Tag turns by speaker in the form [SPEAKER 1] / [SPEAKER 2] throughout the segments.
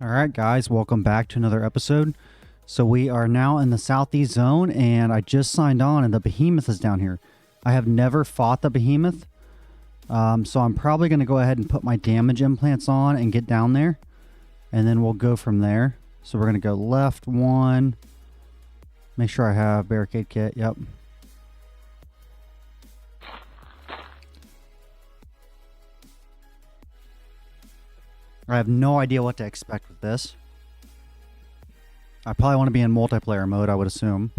[SPEAKER 1] All right, guys, welcome back to another episode. So we are now in the southeast zone, and I just signed on, and the behemoth is down here. I have never fought the behemoth, so I'm probably going to go ahead and put my damage implants on and get down there, and then we'll go from there. So we're going to go left one. Make sure I have barricade kit. Yep. I have no idea what to expect with this. I probably want to be in multiplayer mode, I would assume.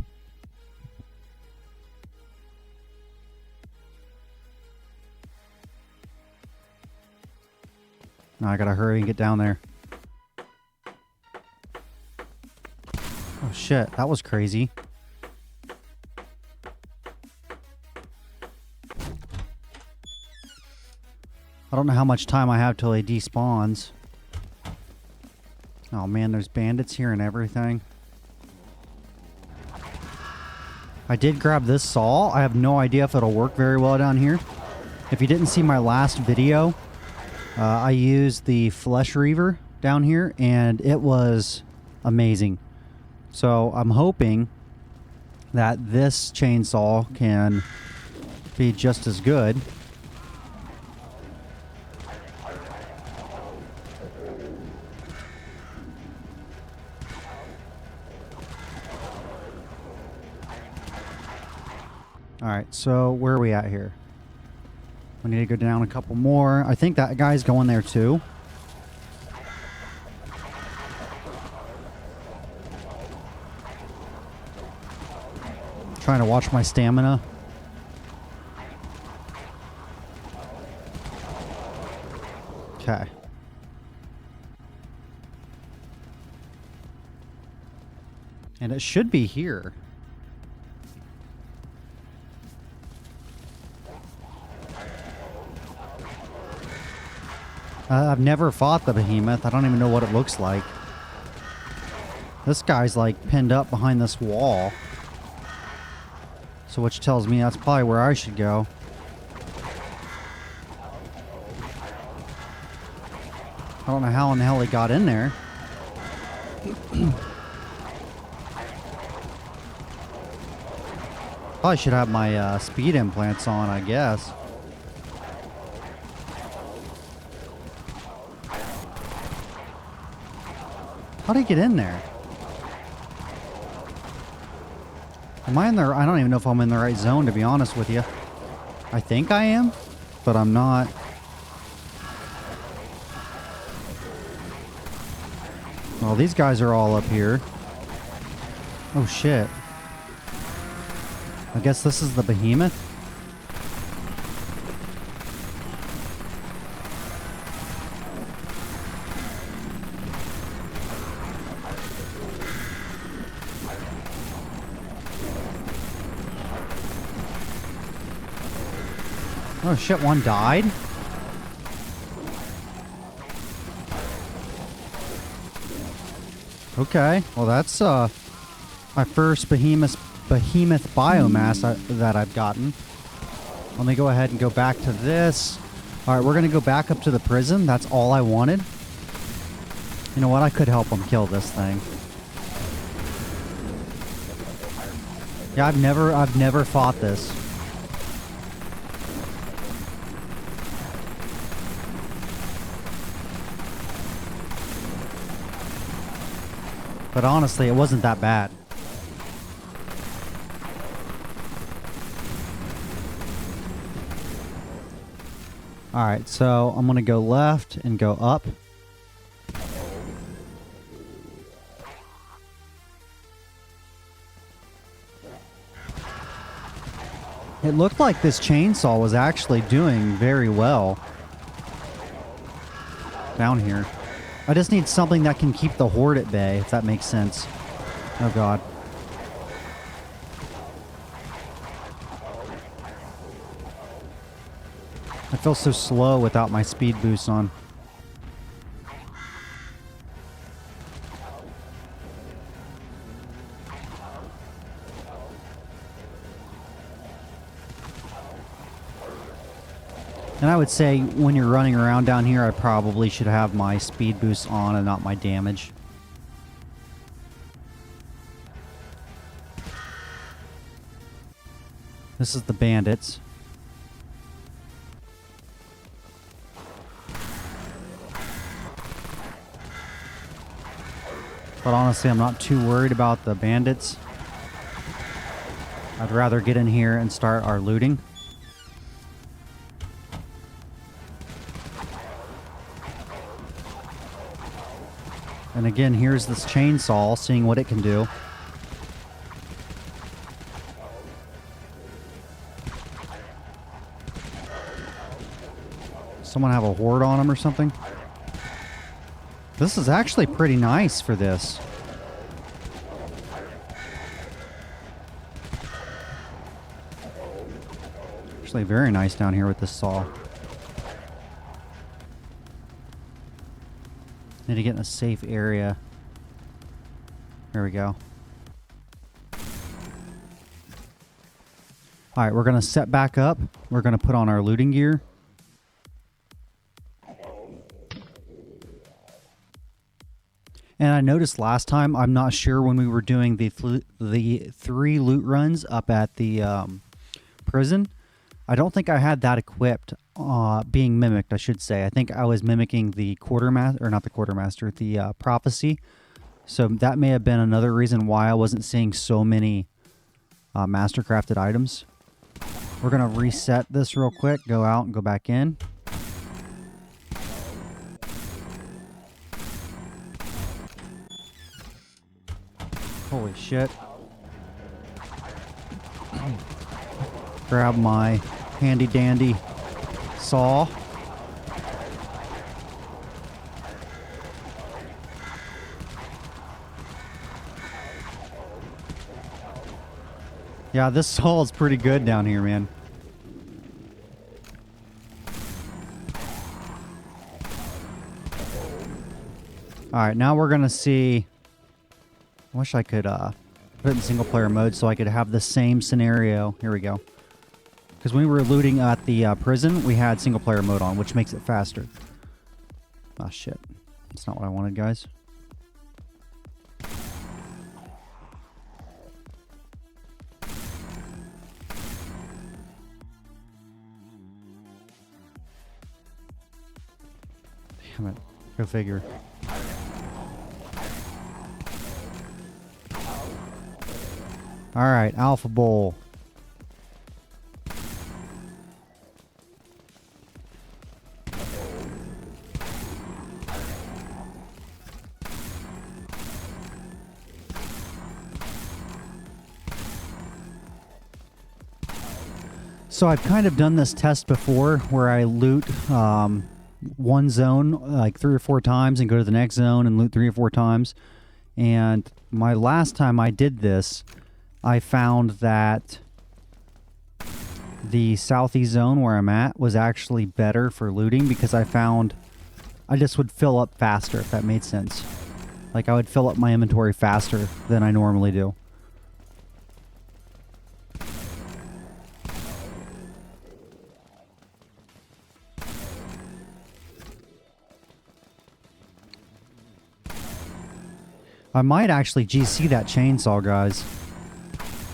[SPEAKER 1] Now I gotta hurry and get down there. Oh shit, that was crazy. I don't know how much time I have till he despawns. Oh man, there's bandits here and everything. I did grab this saw. I have no idea if it'll work very well down here. If you didn't see my last video, I used the flesh reaver down here and it was amazing. So I'm hoping that this chainsaw can be just as good. Alright, so where are we at here? We need to go down a couple more. I think that guy's going there too. Trying to watch my stamina. Okay. And it should be here. I've never fought the behemoth. I don't even know what it looks like. This guy's like pinned up behind this wall. So which tells me that's probably where I should go. I don't know how in the hell he got in there. Probably should have my speed implants on, I guess. How'd he get in there? Am I in there? I don't even know if I'm in the right zone, to be honest with you. I think I am, but I'm not. Well, these guys are all up here. Oh, shit. I guess this is the behemoth. Oh shit, one died? Okay, well that's my first behemoth biomass that I've gotten. Let me go ahead and go back to this. Alright, we're gonna go back up to the prison. That's all I wanted. You know what, I could help him kill this thing. Yeah, I've never fought this. But honestly, it wasn't that bad. Alright, so I'm going to go left and go up. It looked like this chainsaw was actually doing very well down here. I just need something that can keep the horde at bay, if that makes sense. Oh god. I feel so slow without my speed boost on. And I would say when you're running around down here, I probably should have my speed boost on and not my damage. This is the bandits. But honestly, I'm not too worried about the bandits. I'd rather get in here and start our looting. And again, here's this chainsaw, seeing what it can do. Someone have a horde on him or something? This is actually pretty nice for this. Actually very nice down here with this saw. Need to get in a safe area. There we go. Alright, we're going to set back up. We're going to put on our looting gear. And I noticed last time, I'm not sure when we were doing the 3 loot runs up at the prison, I don't think I had that equipped, being mimicked, I should say. I think I was mimicking the quartermaster, or not the quartermaster, the prophecy. So that may have been another reason why I wasn't seeing so many mastercrafted items. We're going to reset this real quick, go out and go back in. Holy shit. Grab my handy dandy saw. Yeah, this saw is pretty good down here, man. Alright, now we're gonna see. I wish I could put it in single player mode so I could have the same scenario. Here we go. Because when we were looting at the prison, we had single player mode on, which makes it faster. Ah, shit. That's not what I wanted, guys. Damn it. Go figure. Alright, Alpha Bowl. So I've kind of done this test before where I loot one zone like 3 or 4 times and go to the next zone and loot 3 or 4 times. And my last time I did this, I found that the southeast zone where I'm at was actually better for looting because I found I just would fill up faster, if that made sense. Like I would fill up my inventory faster than I normally do. I might actually GC that chainsaw, guys.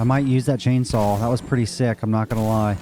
[SPEAKER 1] I might use that chainsaw. That was pretty sick, I'm not gonna lie.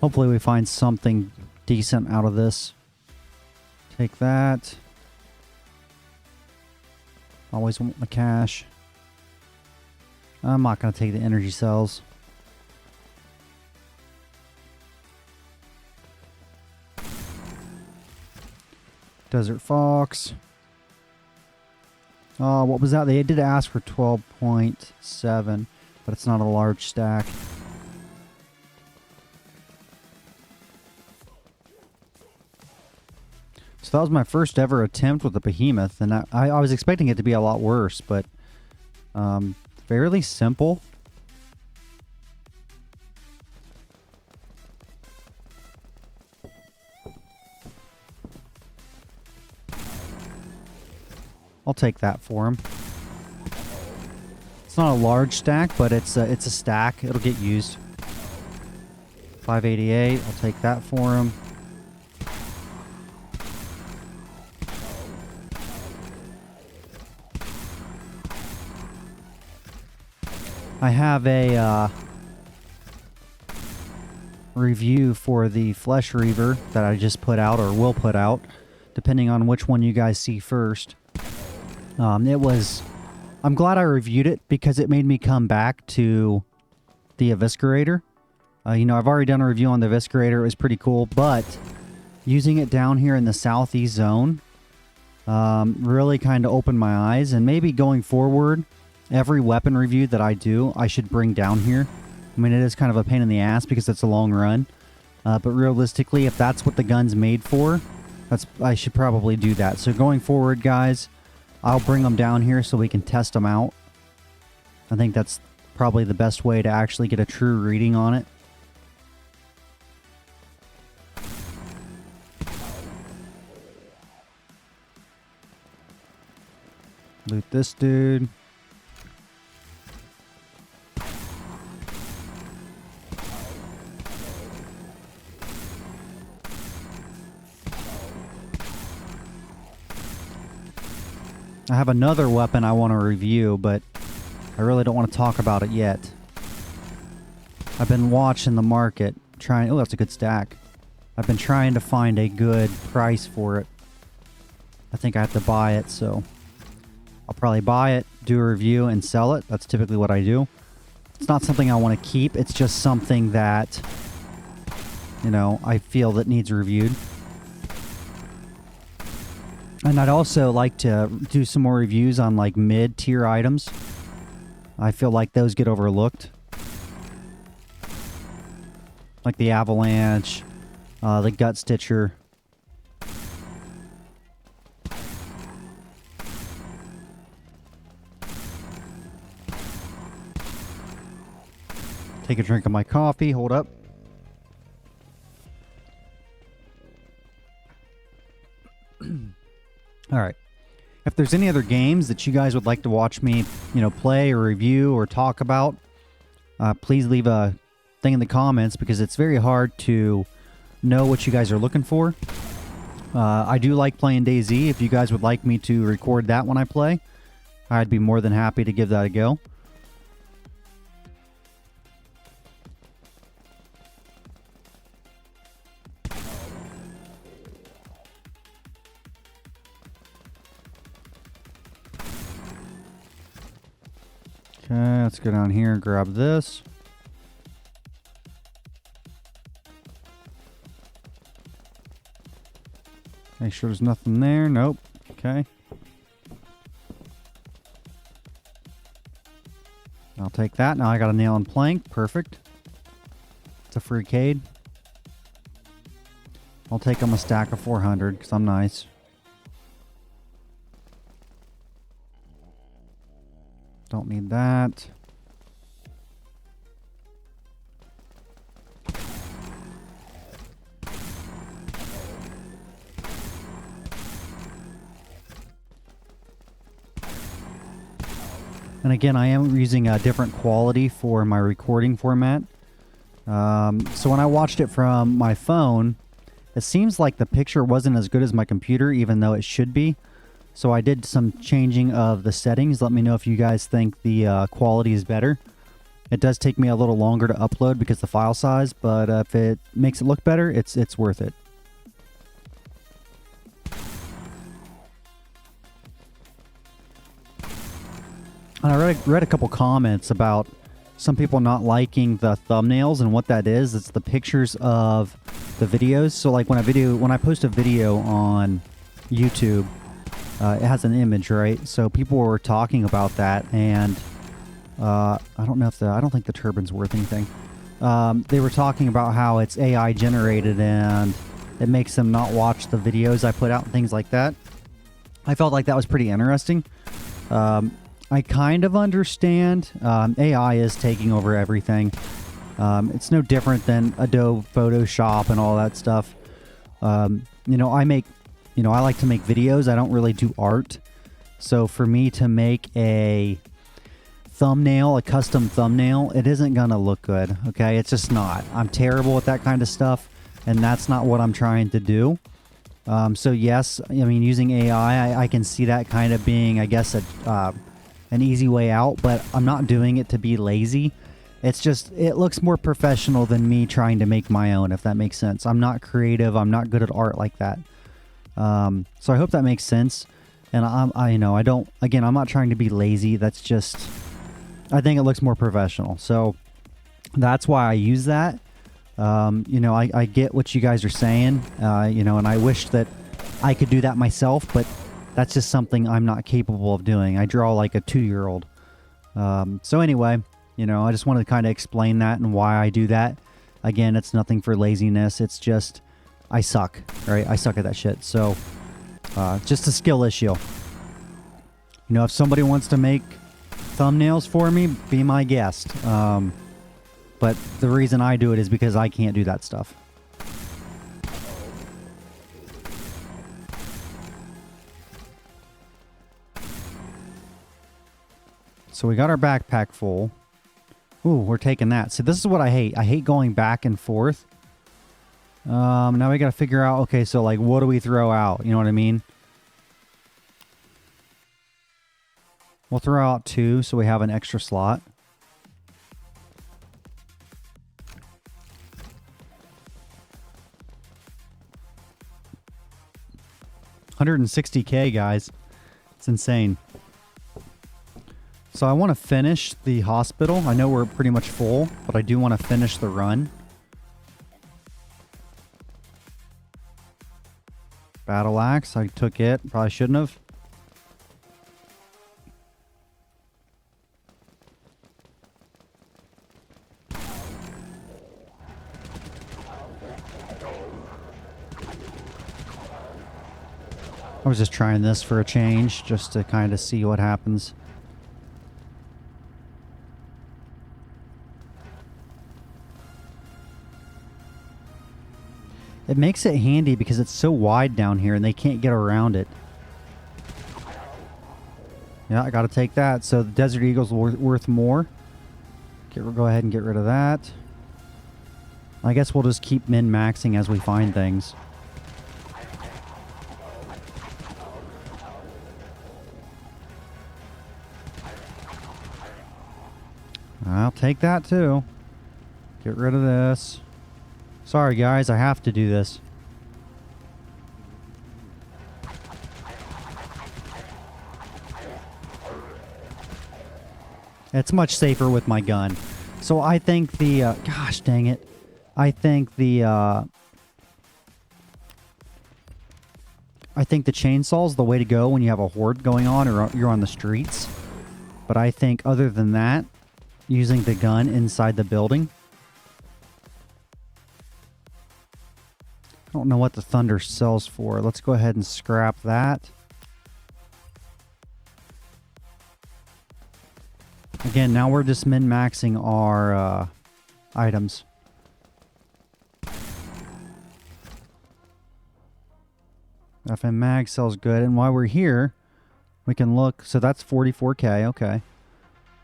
[SPEAKER 1] Hopefully we find something decent out of this. Take that. Always want the cash. I'm not going to take the energy cells. Desert Fox. Oh, what was that? They did ask for 12.7, but it's not a large stack. So that was my first ever attempt with the behemoth, and I was expecting it to be a lot worse, but fairly simple. I'll take that for him. It's not a large stack, but it's a stack. It'll get used. 588. I'll take that for him. I have a review for the Flesh Reaver that I just put out, or will put out, depending on which one you guys see first. I'm glad I reviewed it because it made me come back to the Eviscerator. You know, I've already done a review on the Eviscerator. It was pretty cool, but using it down here in the southeast zone really kind of opened my eyes, and maybe going forward, every weapon review that I do, I should bring down here. I mean, it is kind of a pain in the ass because it's a long run. But realistically, if that's what the gun's made for, I should probably do that. So going forward, guys, I'll bring them down here so we can test them out. I think that's probably the best way to actually get a true reading on it. Loot this dude. I have another weapon I want to review, but I really don't want to talk about it yet. I've been watching the market, trying... Oh, that's a good stack. I've been trying to find a good price for it. I think I have to buy it, so... I'll probably buy it, do a review, and sell it. That's typically what I do. It's not something I want to keep. It's just something that, you know, I feel that needs reviewed. And I'd also like to do some more reviews on, like, mid-tier items. I feel like those get overlooked. Like the Avalanche, the Gut Stitcher. Take a drink of my coffee. Hold up. All right. If there's any other games that you guys would like to watch me, you know, play or review or talk about, please leave a thing in the comments because it's very hard to know what you guys are looking for. I do like playing DayZ. If you guys would like me to record that when I play, I'd be more than happy to give that a go. Okay, let's go down here and grab this. Make sure there's nothing there. Nope. Okay. I'll take that. Now I got a nail and plank. Perfect. It's a free cade. I'll take them a stack of 400 because I'm nice. Don't need that. And again, I am using a different quality for my recording format. So when I watched it from my phone, it seems like the picture wasn't as good as my computer, even though it should be. So I did some changing of the settings. Let me know if you guys think the quality is better. It does take me a little longer to upload because of the file size, but if it makes it look better, it's worth it. And I read a couple comments about some people not liking the thumbnails, and what that is, it's the pictures of the videos. So like when I post a video on YouTube, it has an image, right? So people were talking about that, and I don't think the turbine's worth anything. They were talking about how it's AI generated and it makes them not watch the videos I put out and things like that. I felt like that was pretty interesting. I kind of understand. AI is taking over everything. It's no different than Adobe Photoshop and all that stuff. I like to make videos. I don't really do art. So for me to make a thumbnail, a custom thumbnail, it isn't going to look good. Okay. It's just not. I'm terrible at that kind of stuff, and that's not what I'm trying to do. So yes, I mean, using AI, I can see that kind of being, I guess, an easy way out, but I'm not doing it to be lazy. It's just, it looks more professional than me trying to make my own, if that makes sense. I'm not creative. I'm not good at art like that. So I hope that makes sense. And I'm not trying to be lazy. That's just, I think it looks more professional. So that's why I use that. I get what you guys are saying, and I wish that I could do that myself, but that's just something I'm not capable of doing. I draw like a 2-year-old. So anyway, I just wanted to kind of explain that and why I do that. Again, it's nothing for laziness. It's just, I suck, right? I suck at that shit. So, just a skill issue. If somebody wants to make thumbnails for me, be my guest. But the reason I do it is because I can't do that stuff. So we got our backpack full. Ooh, we're taking that. So this is what I hate. I hate going back and forth. Now we got to figure out, okay, so like, what do we throw out? You know what I mean? We'll throw out 2 so we have an extra slot. $160K, guys. It's insane. So I want to finish the hospital. I know we're pretty much full, but I do want to finish the run. Battle axe. I took it. Probably shouldn't have. I was just trying this for a change, just to kind of see what happens. It makes it handy because it's so wide down here and they can't get around it. Yeah, I got to take that. So the Desert Eagle's worth more. Go ahead and get rid of that. I guess we'll just keep min-maxing as we find things. I'll take that too. Get rid of this. Sorry guys, I have to do this. It's much safer with my gun. So I think the, gosh dang it. I think the chainsaw's the way to go when you have a horde going on or you're on the streets. But I think other than that, using the gun inside the building. I don't know what the Thunder sells for. Let's go ahead and scrap that. Again, now we're just min-maxing our items. FM Mag sells good. And while we're here, we can look. So that's 44K. Okay.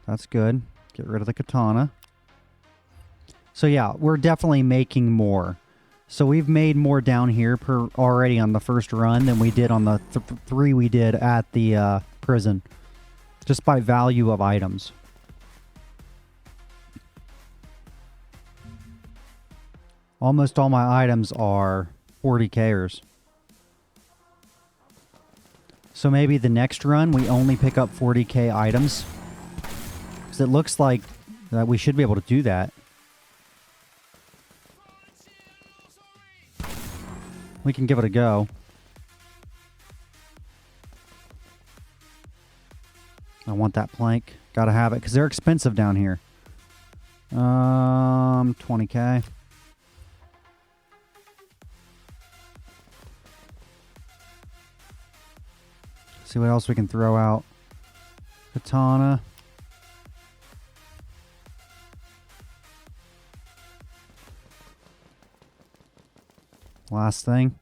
[SPEAKER 1] That's good. Get rid of the katana. So yeah, we're definitely making more. So we've made more down here already on the first run than we did on the 3 we did at the prison. Just by value of items. Almost all my items are 40Kers. So maybe the next run we only pick up 40K items. Because it looks like that we should be able to do that. We can give it a go. I want that plank. Gotta have it because they're expensive down here. 20K. See what else we can throw out. Katana. Last thing.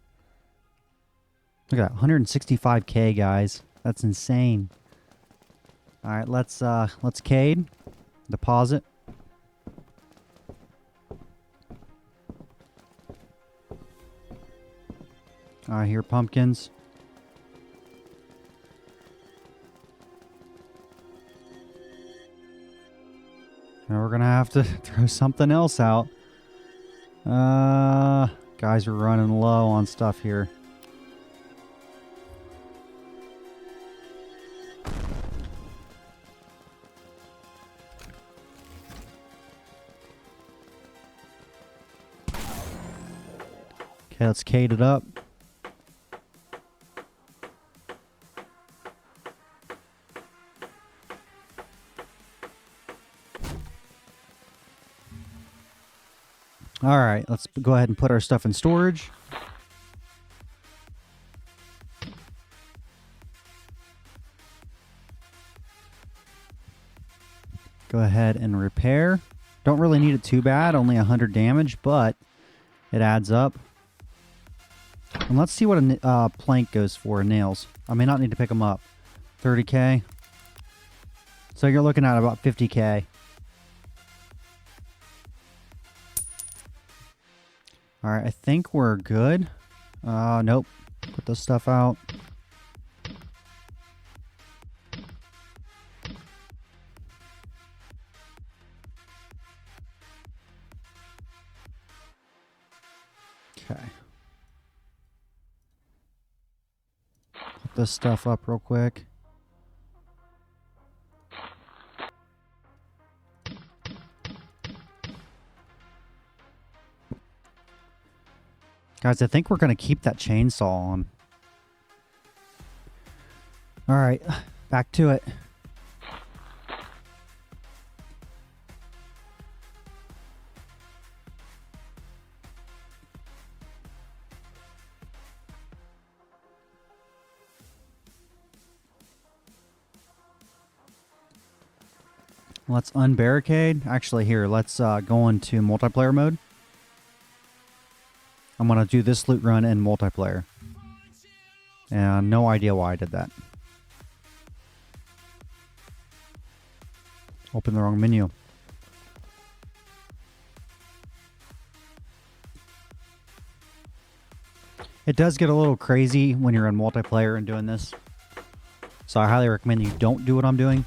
[SPEAKER 1] Look at that, 165K, guys. That's insane. All right, let's cade, deposit. I hear pumpkins. Now we're gonna have to throw something else out. Guys are running low on stuff here. Okay, let's cade it up. All right, let's go ahead and put our stuff in storage. Go ahead and repair. Don't really need it too bad, only 100 damage, but it adds up. And let's see what a plank goes for, nails. I may not need to pick them up. 30K. So you're looking at about 50K. All right, I think we're good. Nope. Put this stuff out. Okay. Put this stuff up real quick. Guys, I think we're going to keep that chainsaw on. All right, back to it. Let's unbarricade. Actually, here, let's go into multiplayer mode. I'm going to do this loot run in multiplayer. And no idea why I did that. Open the wrong menu. It does get a little crazy when you're in multiplayer and doing this. So I highly recommend you don't do what I'm doing.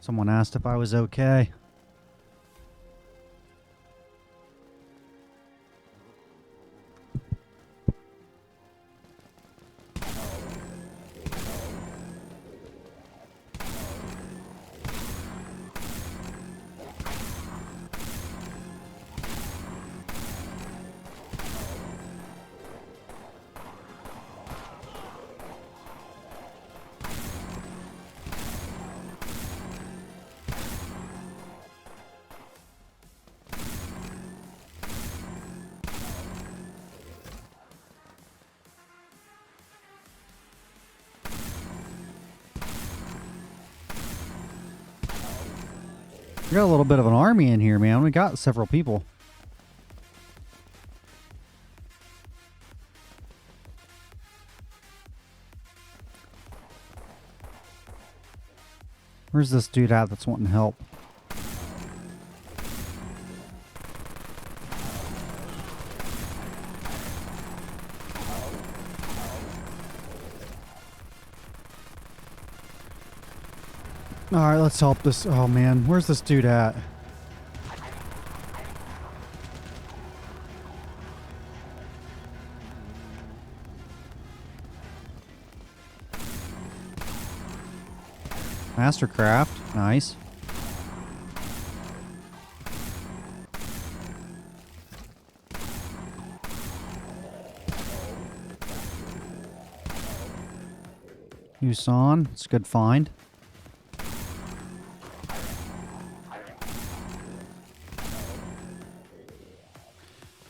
[SPEAKER 1] Someone asked if I was okay. We got a little bit of an army in here, man. We got several people. Where's this dude at that's wanting help? Alright, let's help this. Oh man, where's this dude at? Mastercraft, nice. Yusan, it's a good find.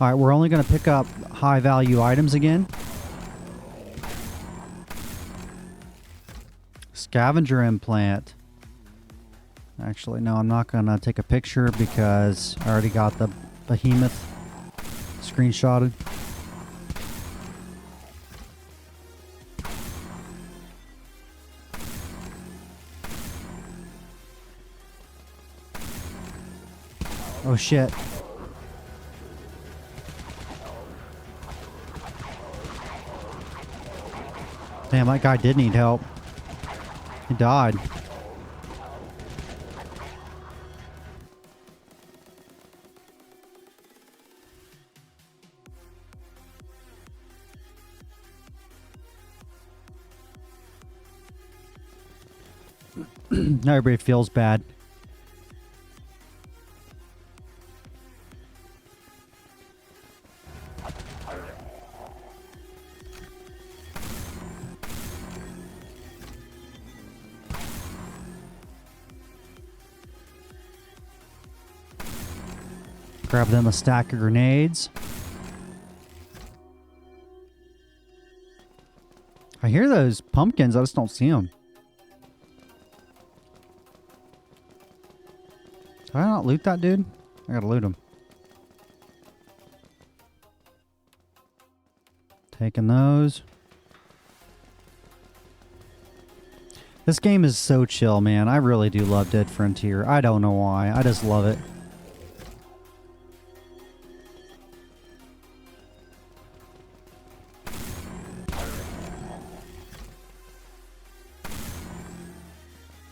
[SPEAKER 1] Alright, we're only going to pick up high value items again. Scavenger implant. Actually, no, I'm not going to take a picture because I already got the behemoth screenshotted. Oh shit. Damn, that guy did need help. He died. Now everybody feels bad. Grab them a stack of grenades. I hear those pumpkins, I just don't see them. Did I not loot that dude? I gotta loot him. Taking those. This game is so chill, man. I really do love Dead Frontier. I don't know why. I just love it.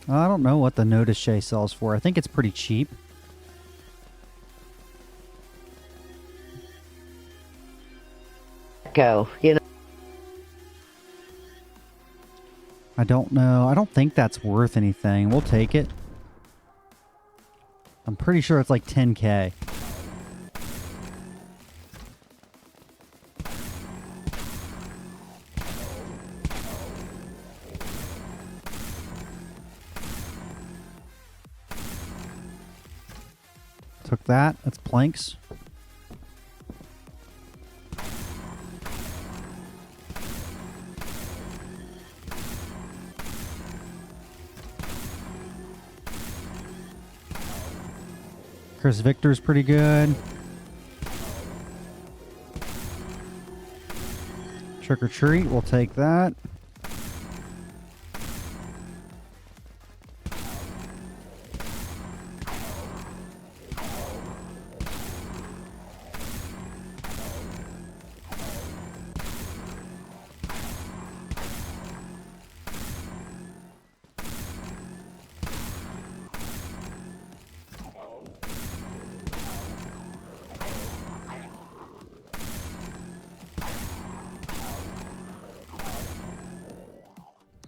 [SPEAKER 1] I don't know what the Notice Shay sells for. I think it's pretty cheap.
[SPEAKER 2] Go, you know.
[SPEAKER 1] I don't know. I don't think that's worth anything. We'll take it. I'm pretty sure it's like 10K. Took that. That's planks. Chris Victor's pretty good. Trick or treat, we'll take that.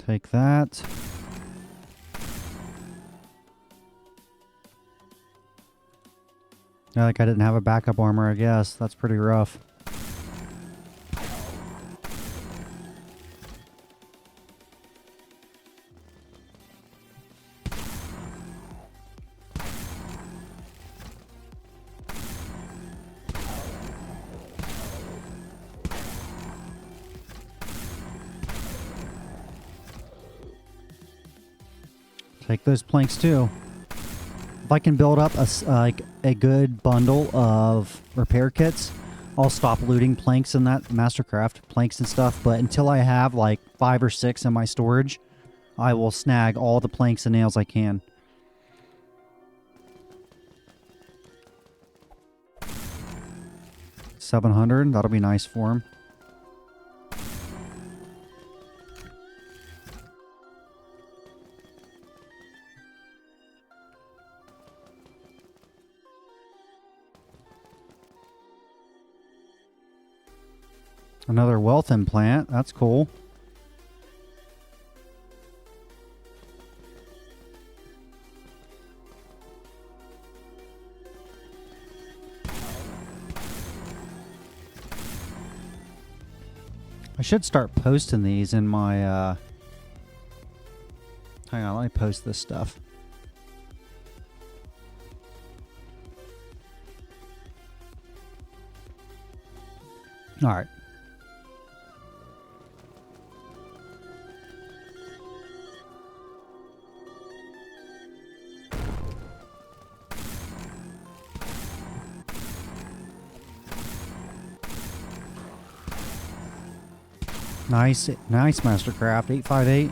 [SPEAKER 1] Take that. Yeah, like I didn't have a backup armor, I guess. That's pretty rough. Take those planks too. If I can build up a good bundle of repair kits, I'll stop looting planks in that Mastercraft, planks and stuff. But until I have like 5 or 6 in my storage, I will snag all the planks and nails I can. $700, that'll be nice for him. Another wealth implant, that's cool. I should start posting these in my, hang on, let me post this stuff. All right. Nice, nice, Mastercraft. 858.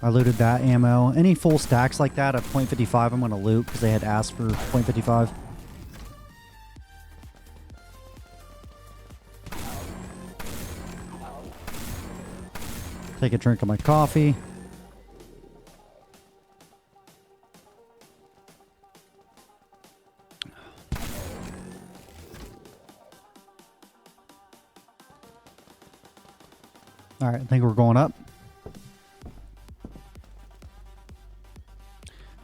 [SPEAKER 1] I looted that ammo. Any full stacks like that at .55 I'm going to loot because they had asked for .55. Take a drink of my coffee. All right, I think we're going up.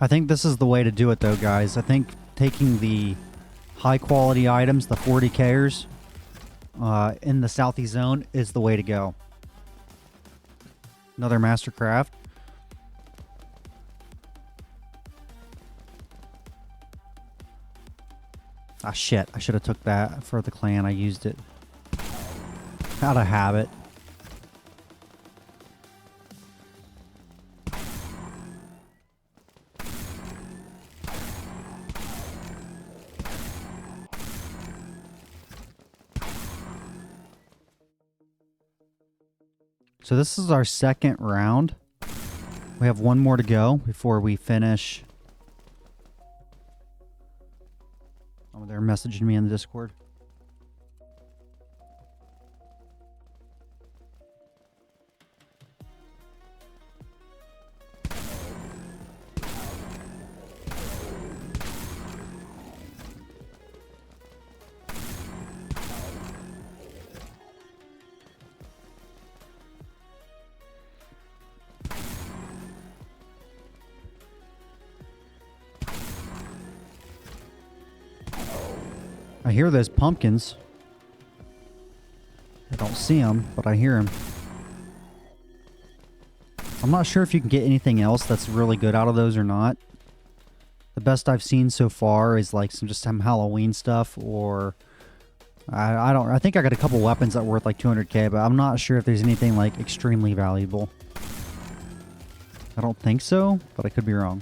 [SPEAKER 1] I think this is the way to do it though, guys. I think taking the high quality items, the 40Kers, in the Southeast Zone is the way to go. Another Mastercraft. Ah, shit. I should have took that for the clan. I used it. Out of habit. So this is our second round. We have one more to go before we finish. Oh, they're messaging me in the Discord. I hear those pumpkins. I don't see them, but I hear them. I'm not sure if you can get anything else that's really good out of those or not. The best I've seen so far is like some Halloween stuff, or I think I got a couple weapons that are worth like 200k, but I'm not sure if there's anything like extremely valuable. I don't think so, but I could be wrong.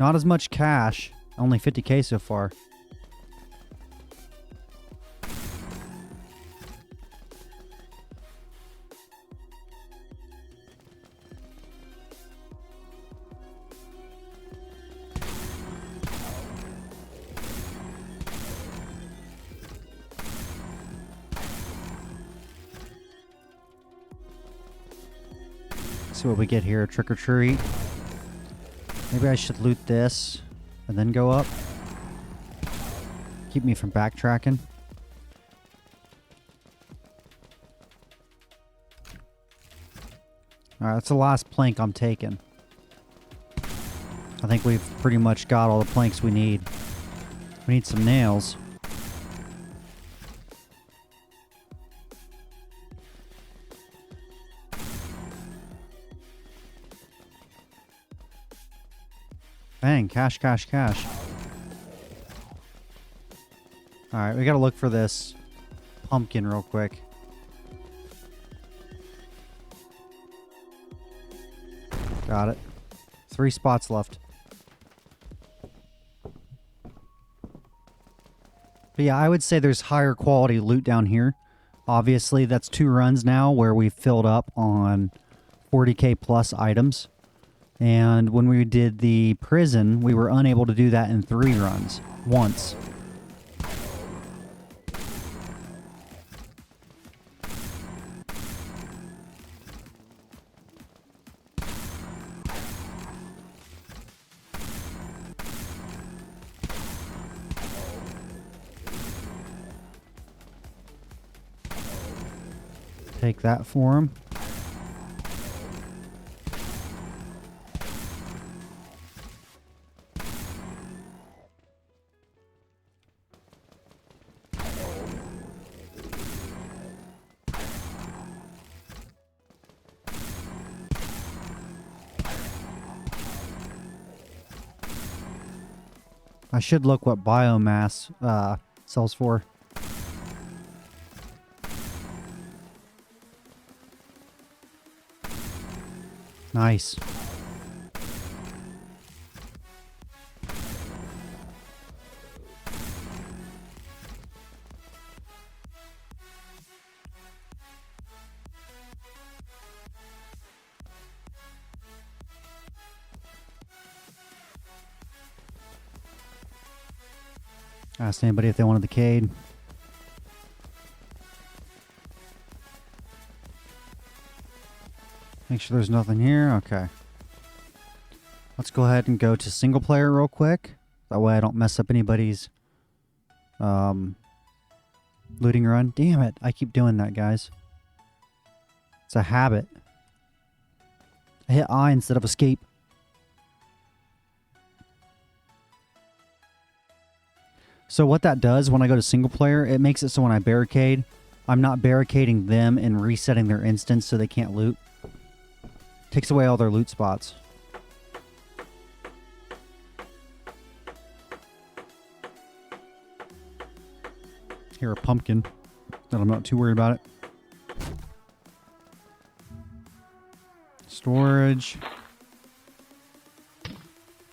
[SPEAKER 1] Not as much cash. Only 50k so far. Let's see what we get here. Trick or treat. Maybe I should loot this and then go up. Keep me from backtracking. Alright, that's the last plank I'm taking. I think we've pretty much got all the planks we need. We need some nails. Bang, cash, cash, cash. Alright, we gotta look for this pumpkin real quick. Got it. 3 spots left. But yeah, I would say there's higher quality loot down here. Obviously, that's 2 runs now where we filled up on 40k plus items. And when we did the prison, we were unable to do that in 3 runs. Once. Take that for him. I should look what biomass sells for. Nice. Asked anybody if they wanted the Cade. Make sure there's nothing here. Okay. Let's go ahead and go to single player real quick. That way I don't mess up anybody's looting run. Damn it. I keep doing that, guys. It's a habit. I hit I instead of escape. So what that does when I go to single player, it makes it so when I barricade, I'm not barricading them and resetting their instance so they can't loot. Takes away all their loot spots. Here, a pumpkin. That I'm not too worried about it. Storage.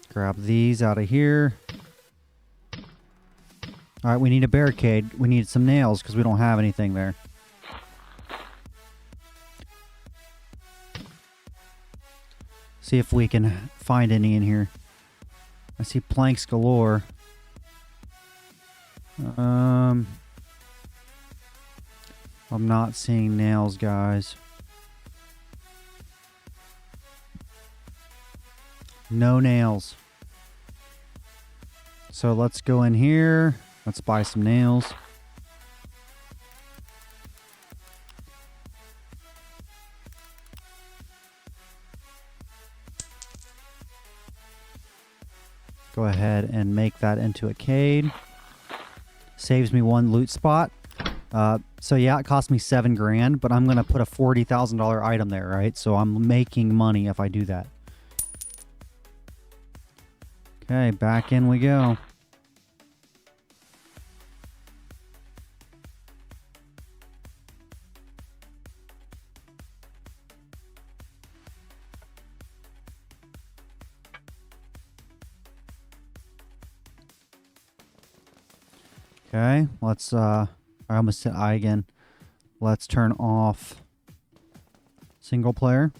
[SPEAKER 1] Grab these out of here. Alright, we need a barricade. We need some nails because we don't have anything there. See if we can find any in here. I see planks galore. I'm not seeing nails, guys. No nails. So let's go in here. Let's buy some nails. Go ahead and make that into a Cade. Saves me 1 loot spot. So yeah, it cost me 7 grand, but I'm going to put a $40,000 item there, right? So I'm making money if I do that. Okay, back in we go. Okay, let's, I almost hit I again. Let's turn off single player.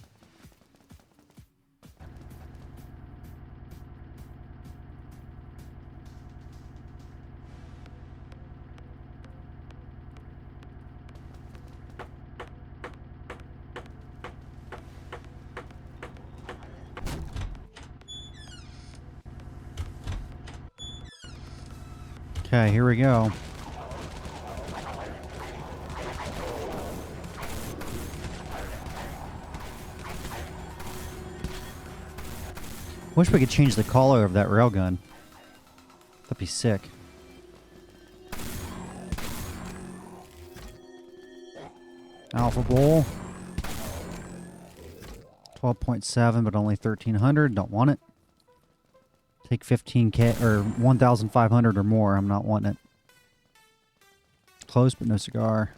[SPEAKER 1] Okay, here we go. Wish we could change the color of that railgun. That'd be sick. Alpha Bowl. 12.7, but only 1,300. Don't want it. Take 15k or 1,500 or more. I'm not wanting it. Close, but no cigar.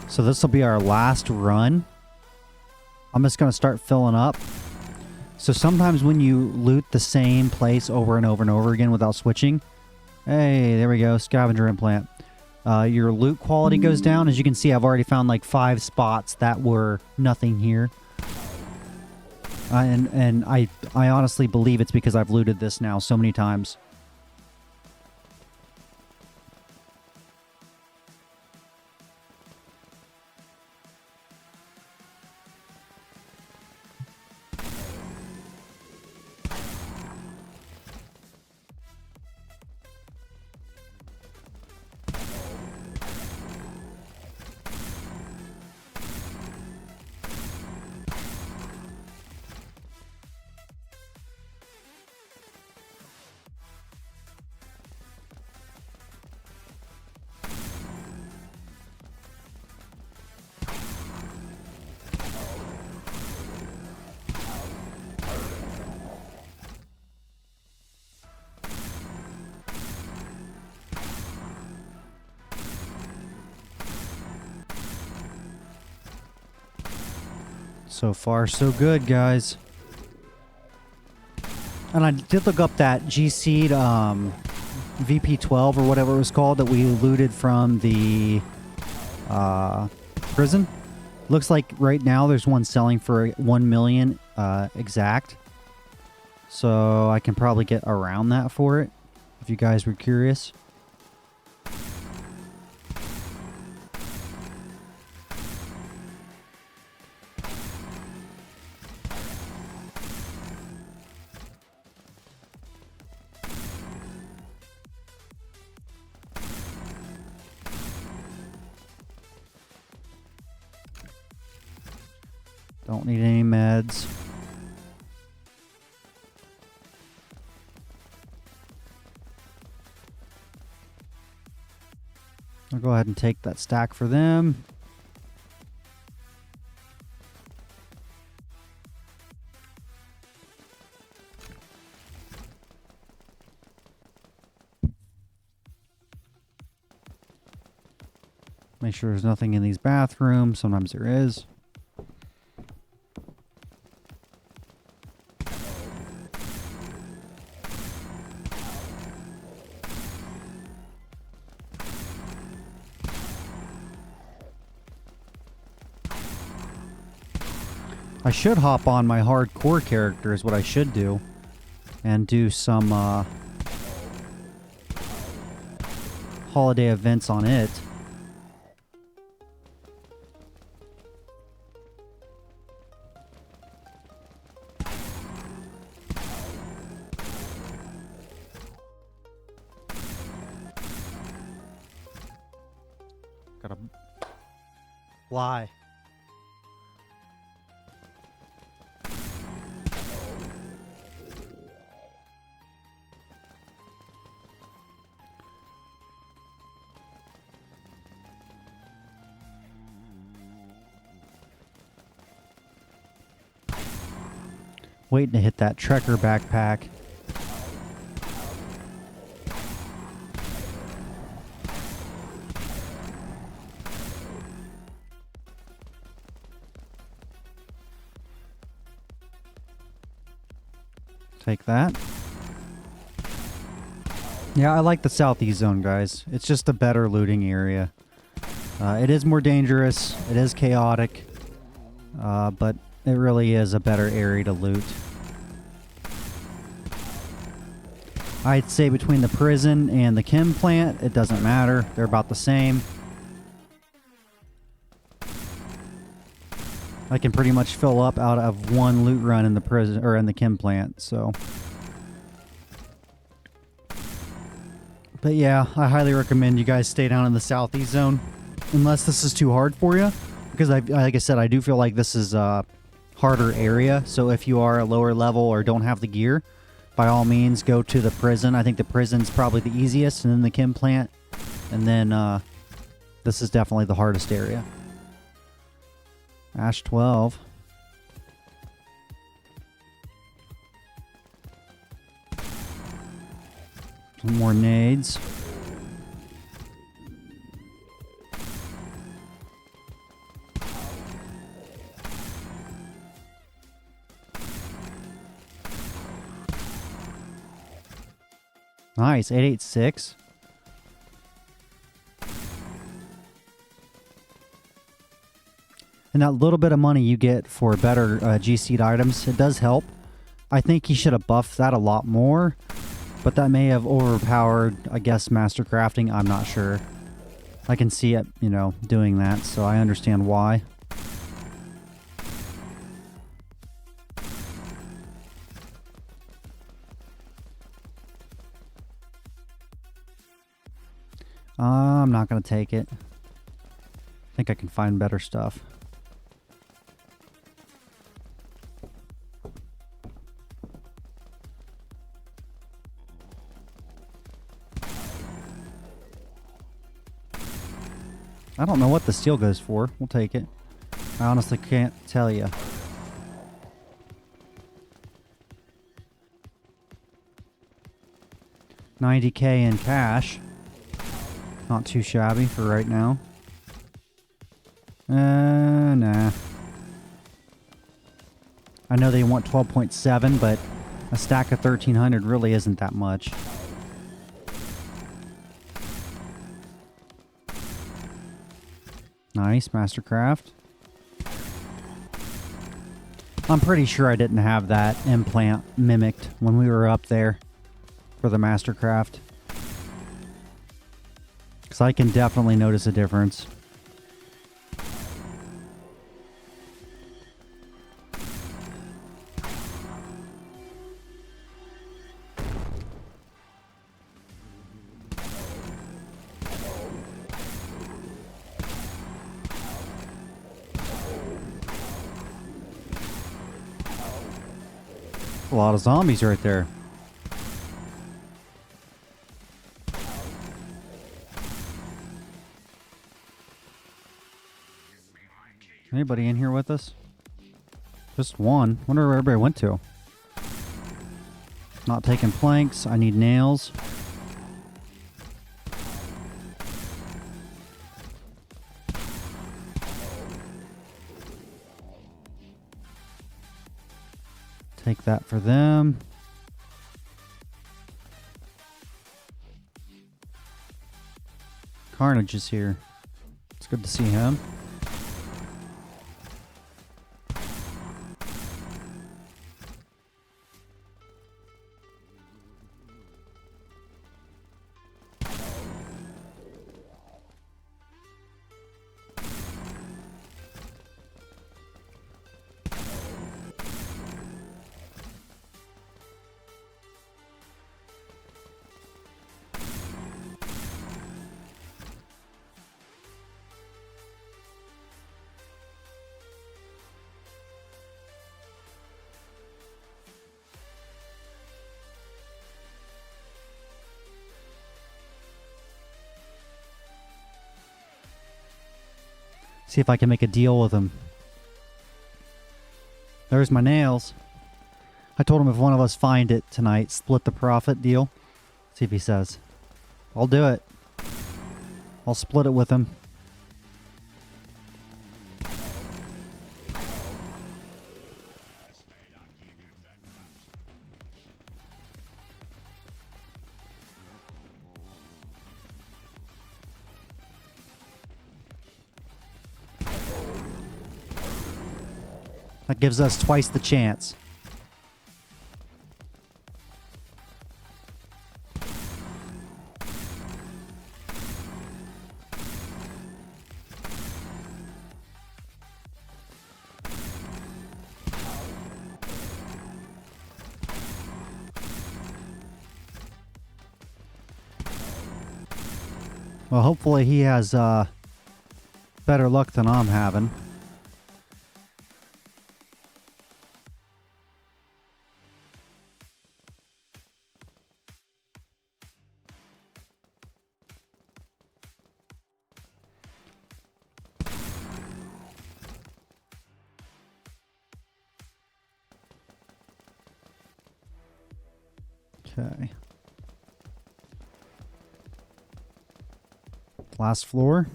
[SPEAKER 1] So this will be our last run. I'm just going to start filling up. So sometimes when you loot the same place over and over and over again without switching, hey, there we go, scavenger implant. Your loot quality goes down. As you can see, I've already found like 5 spots that were nothing here. And I honestly believe it's because I've looted this now so many times. So far, so good, guys. And I did look up that G-Seed VP12 or whatever it was called that we looted from the prison. Looks like right now there's one selling for 1 million exact. So I can probably get around that for it, if you guys were curious. Don't need any meds. I'll go ahead and take that stack for them. Make sure there's nothing in these bathrooms. Sometimes there is. I should hop on my hardcore character is what I should do. And do some holiday events on it. Gotta fly. Waiting to hit that Trekker backpack. Take that. Yeah, I like the Southeast Zone, guys. It's just a better looting area. It is more dangerous. It is chaotic. But it really is a better area to loot. I'd say between the prison and the chem plant, it doesn't matter. They're about the same. I can pretty much fill up out of one loot run in the prison or in the chem plant, so. But yeah, I highly recommend you guys stay down in the Southeast Zone unless this is too hard for you, because like I said, I do feel like this is a harder area. So if you are a lower level or don't have the gear, by all means, go to the prison. I think the prison's probably the easiest, and then the chem plant. And then this is definitely the hardest area. Ash 12. Some more nades. Nice, 886. And that little bit of money you get for better G-Seed items, it does help. I think he should have buffed that a lot more, but that may have overpowered, I guess, Master Crafting. I'm not sure. I can see it, you know, doing that, so I understand why. I'm not going to take it. I think I can find better stuff. I don't know what the steel goes for. We'll take it. I honestly can't tell you. $90K in cash. Not too shabby for right now. Nah. I know they want 12.7, but a stack of 1300 really isn't that much. Nice, Mastercraft. I'm pretty sure I didn't have that implant mimicked when we were up there for the Mastercraft. Because I can definitely notice a difference. A lot of zombies right there. Anybody in here with us? Just one. Wonder where everybody went to. Not taking planks. I need nails. Take that for them. Carnage is here. It's good to see him. See if I can make a deal with him. There's my nails. I told him if one of us find it tonight, split the profit deal. See if he says. I'll do it. I'll split it with him. That gives us twice the chance. Well, hopefully he has better luck than I'm having. Okay. Last floor.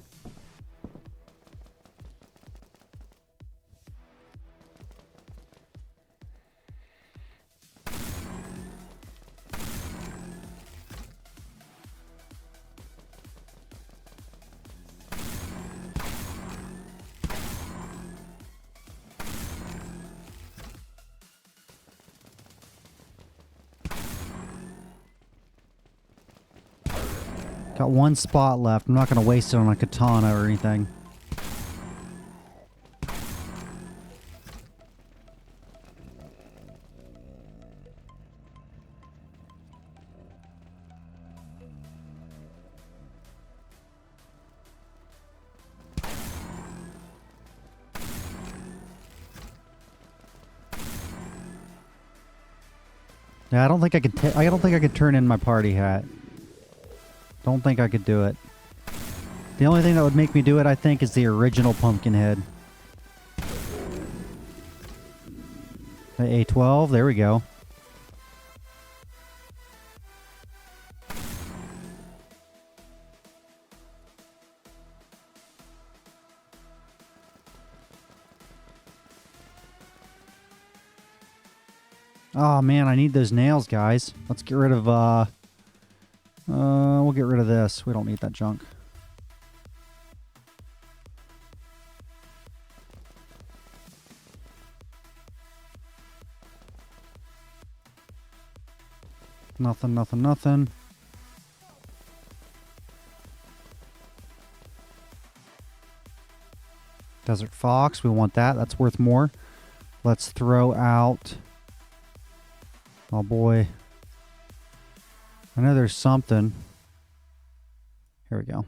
[SPEAKER 1] Got one spot left. I'm not going to waste it on a katana or anything. Yeah, I don't think I could. I don't think I could turn in my party hat. Don't think I could do it. The only thing that would make me do it, I think, is the original pumpkin head. The A12. There we go. Oh man, I need those nails, guys. Let's get rid of we'll get rid of this. We don't need that junk. Nothing, nothing, nothing. Desert Fox, we want that. That's worth more. Let's throw out... Oh boy. I know there's something. Here we go.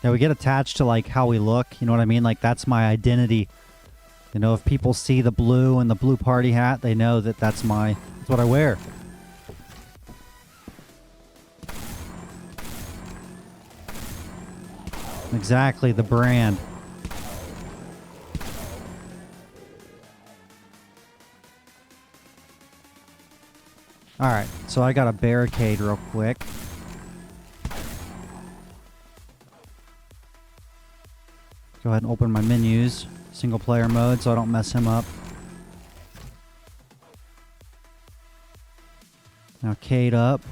[SPEAKER 1] Yeah, we get attached to like how we look, you know what I mean? Like that's my identity. You know, if people see the blue and the blue party hat, they know that that's what I wear. Exactly, the brand. Alright, so I got a barricade real quick. Go ahead and open my menus. Single player mode so I don't mess him up. Now Cade up.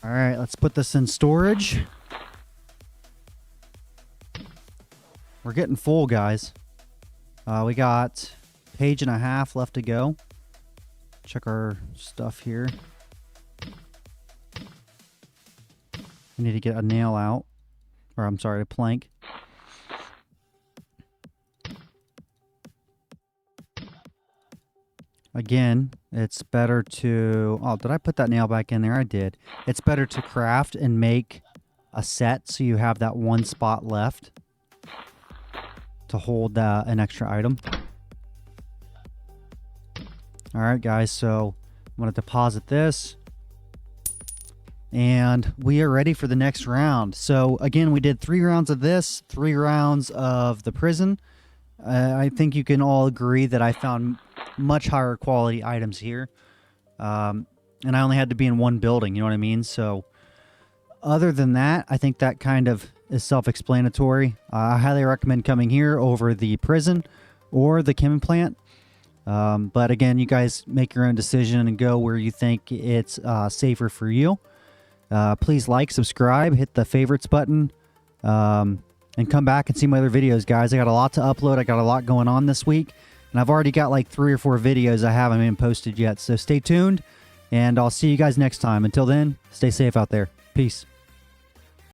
[SPEAKER 1] Alright, let's put this in storage. We're getting full, guys. We got a page and a half left to go. Check our stuff here. I need to get a nail out. Or I'm sorry, a plank. Again, it's better to... Oh, did I put that nail back in there? I did. It's better to craft and make a set so you have that one spot left to hold an extra item. Alright guys, so I'm going to deposit this. And we are ready for the next round. So again, we did 3 rounds of this, 3 rounds of the prison. I think you can all agree that I found much higher quality items here. And I only had to be in one building, you know what I mean? So other than that, I think that kind of is self-explanatory. I highly recommend coming here over the prison or the chem plant. But again, you guys make your own decision and go where you think it's safer for you. Please like, subscribe, hit the favorites button, and come back and see my other videos, guys. I got a lot to upload. I got a lot going on this week, and I've already got like 3 or 4 videos I haven't even posted yet. So stay tuned, and I'll see you guys next time. Until then, stay safe out there. Peace.